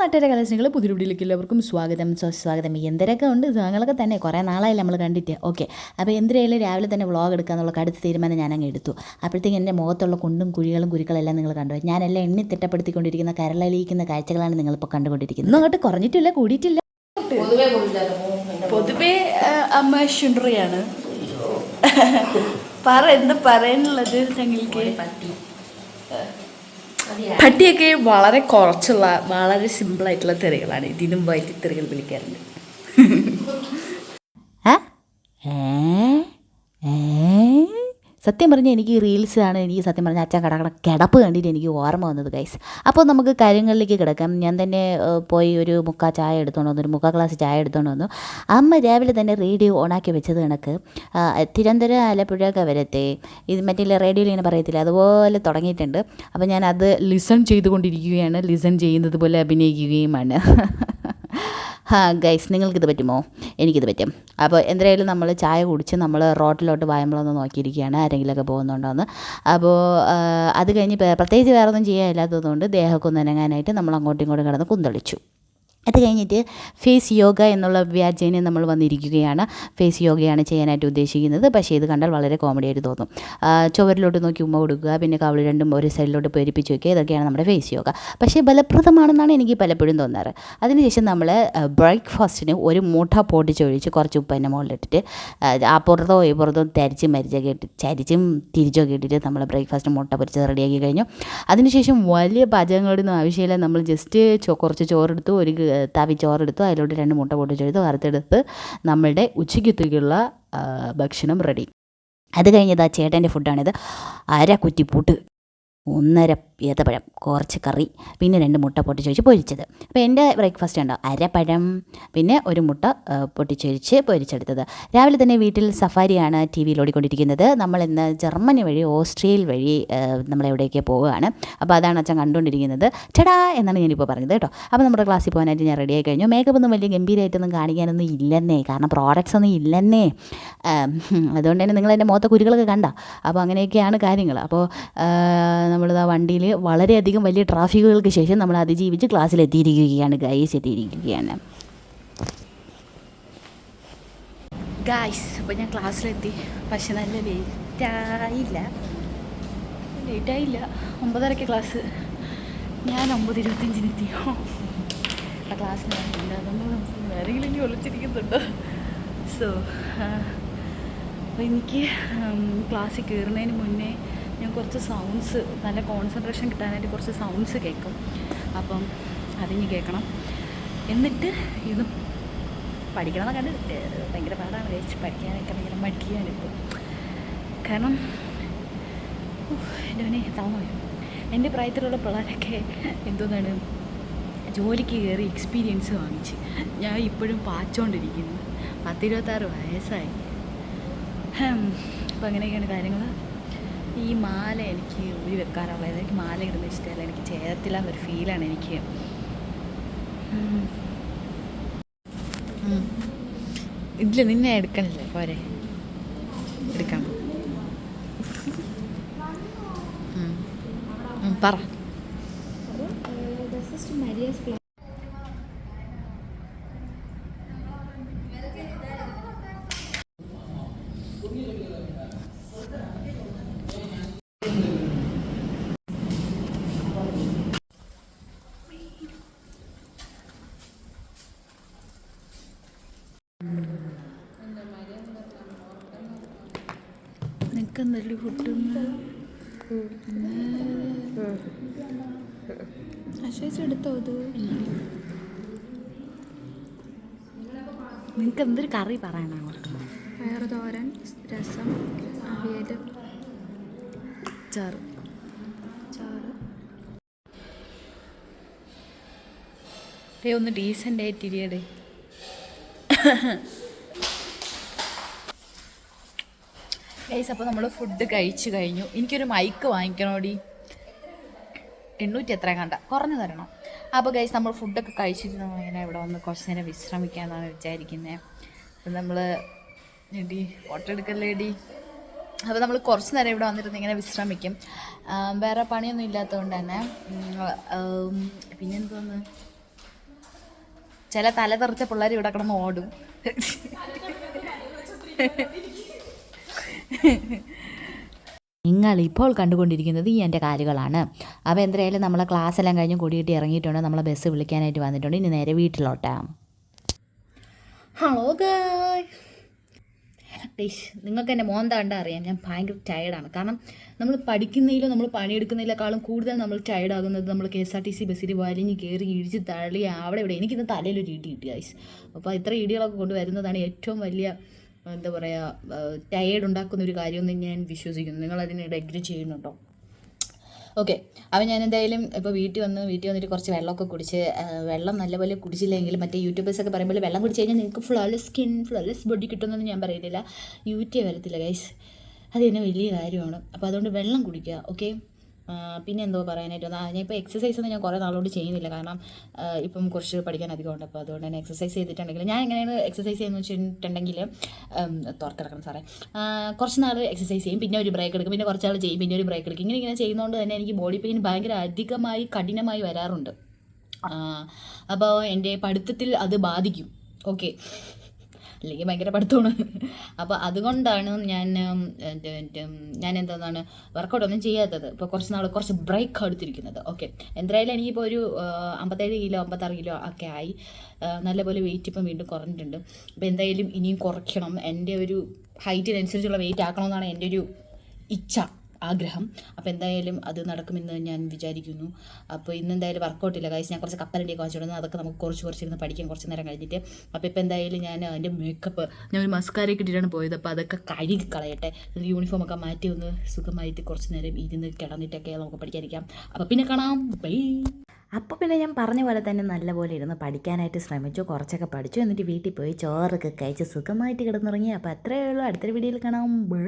നാട്ടുകാരെ കലാശനികൾ പുതിയ വീഡിയോയിലേക്ക് എല്ലാവർക്കും സ്വാഗതം. എന്തൊക്കെ ഉണ്ട് ഞങ്ങളൊക്കെ തന്നെ കുറേ നാളായില്ല നമ്മൾ കണ്ടിട്ട്. ഓക്കെ, അപ്പോൾ എന്തിനായാലും രാവിലെ തന്നെ വ്ളോഗ് എടുക്കാന്നുള്ള കടുത്ത തീരുമാനം ഞാനങ്ങ് എടുത്തു. അപ്പോഴത്തേക്കും എൻ്റെ മുഖത്തുള്ള കുണ്ടും കുഴികളും കുരുക്കളെല്ലാം നിങ്ങൾ കണ്ടു. ഞാനെല്ലാം എണ്ണി തിട്ടപ്പെടുത്തിക്കൊണ്ടിരിക്കുന്ന കരളലിയിക്കുന്ന കാഴ്ചകളാണ് നിങ്ങളിപ്പോൾ കണ്ടുകൊണ്ടിരിക്കുന്നത്. അങ്ങോട്ട് കുറഞ്ഞിട്ടില്ല കൂടിയിട്ടില്ല. പൊതുവേ അമ്മ ഷുണ്ടറിയാണ്. എന്ത് പറയാനുള്ളത് ഞങ്ങൾക്ക്? പട്ടിയൊക്കെ വളരെ കുറച്ചുള്ള വളരെ സിമ്പിളായിട്ടുള്ള തെറികളാണ്. ഇതിനും വൈറ്റ് തെറികൾ വിളിക്കാറുണ്ട്. സത്യം പറഞ്ഞാൽ എനിക്ക് റീൽസാണ് എനിക്ക് സത്യം പറഞ്ഞാൽ അച്ഛൻ കിടപ്പ് കണ്ടിട്ട് എനിക്ക് ഓർമ്മ വന്നത് ഗൈസ്. അപ്പോൾ നമുക്ക് കാര്യങ്ങളിലേക്ക് കിടക്കാം. ഞാൻ തന്നെ പോയി ഒരു മുക്കാൽ ചായ എടുത്തുകൊണ്ട് വന്നു, ഒരു മുക്കാൽ ഗ്ലാസ് ചായ എടുത്തുകൊണ്ട് വന്നു. അമ്മ രാവിലെ തന്നെ റേഡിയോ ഓണാക്കി വെച്ചത് കണക്ക് തിരുവനന്തപുരം ആലപ്പുഴയൊക്കെ വരത്തെ ഇത് മറ്റേ റേഡിയോയിൽ ഇങ്ങനെ പറയത്തില്ല, അതുപോലെ തുടങ്ങിയിട്ടുണ്ട്. അപ്പോൾ ഞാൻ അത് ലിസൺ ചെയ്തുകൊണ്ടിരിക്കുകയാണ്, ലിസൺ ചെയ്യുന്നത് പോലെ അഭിനയിക്കുകയുമാണ്. ഗൈസ്, നിങ്ങൾക്കിത് പറ്റുമോ? എനിക്കിത് പറ്റും. അപ്പോൾ എന്തായാലും നമ്മൾ ചായ കുടിച്ച് നമ്മൾ റോട്ടിലോട്ട് വായുമ്പോഴൊന്ന് നോക്കിയിരിക്കുകയാണ് ആരെങ്കിലുമൊക്കെ പോകുന്നുണ്ടോയെന്ന്. അപ്പോൾ അത് കഴിഞ്ഞ് പ്രത്യേകിച്ച് വേറെ ഒന്നും ചെയ്യാനില്ലാത്തതുകൊണ്ട് ദേഹമൊക്കെ ഒന്ന് അനങ്ങാനായിട്ട് നമ്മൾ അങ്ങോട്ടും ഇങ്ങോട്ടും കിടന്ന് കുന്തളിച്ചു. അത് കഴിഞ്ഞിട്ട് ഫേസ് യോഗ എന്നുള്ള വ്യാജേന നമ്മൾ വന്നിരിക്കുകയാണ്. ഫേസ് യോഗയാണ് ചെയ്യാനായിട്ട് ഉദ്ദേശിക്കുന്നത്. പക്ഷേ ഇത് കണ്ടാൽ വളരെ കോമഡി ആയിട്ട് തോന്നും. ചുവരിലോട്ട് നോക്കി ഉമ്മ കൊടുക്കുക, പിന്നെ കവിള് രണ്ടും ഒരു സൈഡിലോട്ട് പെരുപ്പിച്ച് വയ്ക്കുക, ഇതൊക്കെയാണ് നമ്മുടെ ഫേസ് യോഗ. പക്ഷേ ഫലപ്രദമാണെന്നാണ് എനിക്ക് പലപ്പോഴും തോന്നാറ്. അതിനുശേഷം നമ്മൾ ബ്രേക്ക്ഫാസ്റ്റിന് ഒരു മുട്ട പൊട്ടിച്ചൊഴിച്ച് കുറച്ച് ഉപ്പ് തന്നെ മുകളിലിട്ടിട്ട് അപ്പുറത്തോ ഇപ്പുറത്തോ ചരിച്ചും തിരിച്ചൊക്കെ ഇട്ടിട്ട് നമ്മൾ ബ്രേക്ക്ഫാസ്റ്റിന് മുട്ട പൊരിച്ച് റെഡിയാക്കി കഴിഞ്ഞു. അതിനുശേഷം വലിയ പാചകങ്ങളൊന്നും ആവശ്യമില്ല. നമ്മൾ ജസ്റ്റ് കുറച്ച് ചോറെടുത്തു, ഒരു തവി ചോറെടുത്തു, അതിലോട്ട് 2 മുട്ട പൊട്ടിച്ചെടുത്ത് വറുത്തെടുത്ത് നമ്മളുടെ ഉച്ചയ്ക്കത്തേക്കുള്ള ഭക്ഷണം റെഡി. അത് കഴിഞ്ഞത് ആ ചേട്ടൻ്റെ ഫുഡാണിത്. 1/2 കുറ്റിപ്പൂട്ട്, 1/2 ഏത്തപ്പഴം, കുറച്ച് കറി, പിന്നെ 2 മുട്ട പൊട്ടിച്ചൊഴിച്ച് പൊരിച്ചത്. അപ്പോൾ എൻ്റെ ബ്രേക്ക്ഫാസ്റ്റ് ഉണ്ടോ 1/2 പഴം, പിന്നെ 1 മുട്ട പൊട്ടിച്ചൊഴിച്ച് പൊരിച്ചെടുത്തത്. രാവിലെ തന്നെ വീട്ടിൽ സഫാരിയാണ് ടി വിയിൽ ഓടിക്കൊണ്ടിരിക്കുന്നത്. നമ്മളിന്ന് ജർമ്മനി വഴി ഓസ്ട്രിയയിൽ വഴി നമ്മളെവിടേക്ക് പോവുകയാണ്. അപ്പോൾ അതാണ് അച്ഛൻ കണ്ടുകൊണ്ടിരിക്കുന്നത്. ചടാ എന്നാണ് ഞാനിപ്പോൾ പറഞ്ഞത് കേട്ടോ. അപ്പോൾ നമ്മുടെ ക്ലാസ്സിൽ പോകാനായിട്ട് ഞാൻ റെഡിയായി കഴിഞ്ഞു. മേക്കപ്പ് ഒന്നും വലിയ ഗംഭീരമായിട്ടൊന്നും കാണിക്കാനൊന്നും ഇല്ലെന്നേ, കാരണം പ്രോഡക്റ്റ്സ് ഒന്നും ഇല്ലെന്നേ. അതുകൊണ്ട് തന്നെ നിങ്ങൾ എൻ്റെ മുഖത്തെ കുരുകളൊക്കെ കണ്ട. അപ്പോൾ അങ്ങനെയൊക്കെയാണ് കാര്യങ്ങൾ. അപ്പോൾ നമ്മളിതാ വണ്ടിയിൽ വളരെയധികം വലിയ ട്രാഫിക്കുകൾക്ക് ശേഷം നമ്മൾ അതിജീവിച്ച് ക്ലാസ്സിലെത്തിയിരിക്കുകയാണ്. എത്തിയിരിക്കുകയാണ് ഗായ്സ്. അപ്പോൾ ഞാൻ ക്ലാസ്സിലെത്തി. പക്ഷെ നല്ല ലേറ്റായില്ല. 9:30 ക്ലാസ്. ഞാൻ 9:25 എത്തിയോ. ആ ക്ലാസ്സിൽ വേറെങ്കിലും ഇനി ഒളിച്ചിരിക്കുന്നുണ്ടോ? സോ അപ്പോൾ എനിക്ക് ക്ലാസ്സിൽ കയറുന്നതിന് മുന്നേ ഞാൻ കുറച്ച് സൗണ്ട്സ്, നല്ല കോൺസെൻട്രേഷൻ കിട്ടാനായിട്ട് കുറച്ച് സൗണ്ട്സ് കേൾക്കും. അപ്പം അതിന് കേൾക്കണം. എന്നിട്ട് ഇത് പഠിക്കണമെന്ന് കണ്ട് ഭയങ്കര പാടാണ് കഴിച്ച് പഠിക്കാനൊക്കെ ഭയങ്കര മടിയാണിപ്പോൾ. കാരണം എൻ്റെ പിന്നെ തളർന്നു വരും. എൻ്റെ പ്രായത്തിലുള്ള പിള്ളേരൊക്കെ എന്തോന്നാണ് ജോലിക്ക് കയറി എക്സ്പീരിയൻസ് വാങ്ങിച്ച്. ഞാൻ ഇപ്പോഴും പാച്ചോണ്ടിരിക്കുന്നു. 26 വയസ്സായി. അപ്പോൾ അങ്ങനെയൊക്കെയാണ് കാര്യങ്ങൾ. ഈ മാല എനിക്ക് ഊരി വെക്കാറുള്ളത്. എനിക്ക് മാല ഇടുന്ന ഇഷ്ടമല്ല, എനിക്ക് ചേരത്തില്ല എന്നൊരു ഫീലാണ് എനിക്ക്. ഇതിൽ നിന്നെ എടുക്കണില്ലേ? പോരെ, എടുക്കണം. പറ. നിനക്കെന്തല്ലേ ഫുഡ് എടുത്തോ? ഇത് നിനക്ക് എന്തൊരു കറി പറയാനാണ്? പയറ് തോരൻ, രസം, അവിയൽ, ചാറ്. ഒന്ന് ഡീസൻ്റ് ആയിട്ടിരിയടേ. ഗൈസ്, അപ്പോൾ നമ്മൾ ഫുഡ് കഴിച്ചു കഴിഞ്ഞു. എനിക്കൊരു മൈക്ക് വാങ്ങിക്കണോടി. 800 എത്ര കണ്ട കുറഞ്ഞു തരണം. അപ്പോൾ ഗൈസ്, നമ്മൾ ഫുഡൊക്കെ കഴിച്ചിട്ട് നമ്മളിങ്ങനെ ഇവിടെ വന്ന് കുറച്ച് നേരം വിശ്രമിക്കാമെന്നാണ് വിചാരിക്കുന്നത്. അപ്പം നമ്മൾ ഫോട്ടോ എടുക്കല്ലേടി. അപ്പോൾ നമ്മൾ കുറച്ച് നേരം ഇവിടെ വന്നിരുന്ന് ഇങ്ങനെ വിശ്രമിക്കും. വേറെ പണിയൊന്നും ഇല്ലാത്തതുകൊണ്ട് തന്നെ. പിന്നെന്തോന്ന് ചില തല തെറിച്ച പിള്ളേർ ഇവിടെ കിടന്ന് ഓടും. നിങ്ങൾ ഇപ്പോൾ കണ്ടുകൊണ്ടിരിക്കുന്നത് ഈ എൻ്റെ കാലുകളാണ്. അപ്പോൾ എന്തായാലും നമ്മളെ ക്ലാസ് എല്ലാം കഴിഞ്ഞ് കൂടിയിട്ട് ഇറങ്ങിയിട്ടുണ്ട്. നമ്മളെ ബസ് വിളിക്കാനായിട്ട് വന്നിട്ടുണ്ട്. ഇനി നേരെ വീട്ടിലോട്ടാണ്. ഹലോ ഗൈസ്, നിങ്ങൾക്ക് എൻ്റെ മോന്ത കണ്ടാൽ അറിയാം ഞാൻ ഭയങ്കര ടയർഡാണ്. കാരണം നമ്മൾ പഠിക്കുന്നതിലോ നമ്മൾ പണിയെടുക്കുന്നതിനേക്കാളും കൂടുതൽ നമ്മൾ ടയർഡാകുന്നത് നമ്മൾ KSRTC ബസ്സിൽ വലിഞ്ഞ് കയറി ഇടിച്ച് തള്ളി അവിടെ ഇവിടെ. എനിക്കിന്ന് തലയിലൊരു ഇടി കിട്ടി ഗൈസ്. അപ്പോൾ ഇത്ര ഇടികളൊക്കെ കൊണ്ടുവരുന്നതാണ് ഏറ്റവും വലിയ എന്താ പറയുക ടയേർഡ് ഉണ്ടാക്കുന്ന ഒരു കാര്യമെന്ന് ഞാൻ വിശ്വസിക്കുന്നു. നിങ്ങളതിനോട് എഗ്രി ചെയ്യുന്നുണ്ടോ? ഓക്കെ, അപ്പോൾ ഞാൻ എന്തായാലും ഇപ്പോൾ വീട്ടിൽ വന്നിട്ട് കുറച്ച് വെള്ളമൊക്കെ കുടിച്ച്, വെള്ളം നല്ലപോലെ കുടിച്ചില്ലെങ്കിൽ മറ്റേ യൂട്യൂബേഴ്സൊക്കെ പറയുമ്പോൾ വെള്ളം കുടിച്ച് കഴിഞ്ഞാൽ നിങ്ങൾക്ക് ഫ്ലോലെസ് സ്കിൻ ഫ്ലോലെസ് ബോഡി കിട്ടുമെന്നൊന്നും ഞാൻ പറയുന്നില്ല. യൂറ്റേ വരത്തില്ല ഗൈസ്, അത് തന്നെ വലിയ കാര്യമാണ്. അപ്പോൾ അതുകൊണ്ട് വെള്ളം കുടിക്കുക. ഓക്കെ, പിന്നെ എന്തോ പറയാനായിട്ട് ഞാൻ ഇപ്പോൾ എക്സസൈസ് ഒന്നും ഞാൻ കുറേ നാളോട് ചെയ്യുന്നില്ല. കാരണം ഇപ്പം കുറച്ച് പഠിക്കാൻ അധികമുണ്ട്. അപ്പോൾ അതുകൊണ്ട് തന്നെ എക്സസൈസ് ചെയ്തിട്ടുണ്ടെങ്കിൽ ഞാൻ എങ്ങനെയാണ് എക്സസൈസ് ചെയ്യുന്നത് വെച്ചിട്ടുണ്ടെങ്കിൽ തുറക്കിടക്കണം സാറേ, കുറച്ച് നാൾ എക്സസൈസ് ചെയ്യും, പിന്നെ ഒരു ബ്രേക്ക് എടുക്കും, പിന്നെ കുറച്ച് നാൾ ചെയ്യും, പിന്നെ ഒരു ബ്രേക്ക് എടുക്കും. ഇങ്ങനെ ചെയ്യുന്നതുകൊണ്ട് തന്നെ എനിക്ക് ബോഡി പെയിൻ ഭയങ്കര കഠിനമായി വരാറുണ്ട്. അപ്പോൾ എൻ്റെ പഠിത്തത്തിൽ അത് ബാധിക്കും. ഓക്കെ, അല്ലെങ്കിൽ ഭയങ്കര പഠിത്തമാണ്. അപ്പോൾ അതുകൊണ്ടാണ് ഞാൻ എന്താണ് വർക്കൗട്ടൊന്നും ചെയ്യാത്തത്. ഇപ്പോൾ കുറച്ച് ബ്രേക്ക് എടുത്തിരിക്കുന്നത്. ഓക്കെ, എന്തായാലും എനിക്കിപ്പോൾ ഒരു 57 കിലോ 56 കിലോ ഒക്കെ ആയി. നല്ലപോലെ വെയിറ്റ് ഇപ്പം വീണ്ടും കുറഞ്ഞിട്ടുണ്ട്. അപ്പോൾ എന്തായാലും ഇനിയും കുറയ്ക്കണം. എൻ്റെ ഒരു ഹൈറ്റിനനുസരിച്ചുള്ള വെയിറ്റ് ആക്കണമെന്നാണ് എൻ്റെ ഒരു ആഗ്രഹം. അപ്പോൾ എന്തായാലും അത് നടക്കുമെന്ന് ഞാൻ വിചാരിക്കുന്നു. അപ്പോൾ ഇന്ന് എന്തായാലും വർക്കൗട്ടില്ല ഗൈസ്. ഞാൻ കുറച്ച് കപ്പലണ്ടിയൊക്കെ വാങ്ങിച്ചിടുന്നു. അതൊക്കെ നമുക്ക് കുറച്ചിരുന്ന് പഠിക്കാം കുറച്ച് നേരം കഴിഞ്ഞിട്ട്. അപ്പോൾ ഇപ്പോൾ എന്തായാലും ഞാൻ എൻ്റെ മേക്കപ്പ് ഞാൻ ഒരു മസ്കാരയൊക്കെ ഇട്ടിട്ടാണ് പോയത്. അപ്പോൾ അതൊക്കെ കഴുകി കളയട്ടെ. യൂണിഫോമൊക്കെ മാറ്റി ഒന്ന് സുഖമായിട്ട് കുറച്ച് നേരം ഇരുന്ന് കിടന്നിട്ടൊക്കെ നമുക്ക് പഠിക്കാനിരിക്കാം. അപ്പോൾ പിന്നെ കാണാം, ബൈ. അപ്പോൾ പിന്നെ ഞാൻ പറഞ്ഞ പോലെ തന്നെ നല്ലപോലെ ഇരുന്ന് പഠിക്കാനായിട്ട് ശ്രമിച്ചു. കുറച്ചൊക്കെ പഠിച്ചു. എന്നിട്ട് വീട്ടിൽ പോയി ചോറൊക്കെ കഴിച്ച് സുഖമായിട്ട് കിടന്നുറങ്ങി. അപ്പോൾ അത്രയേ ഉള്ളൂ. അടുത്തൊരു വീഡിയോയിൽ കാണാം, ബൈ.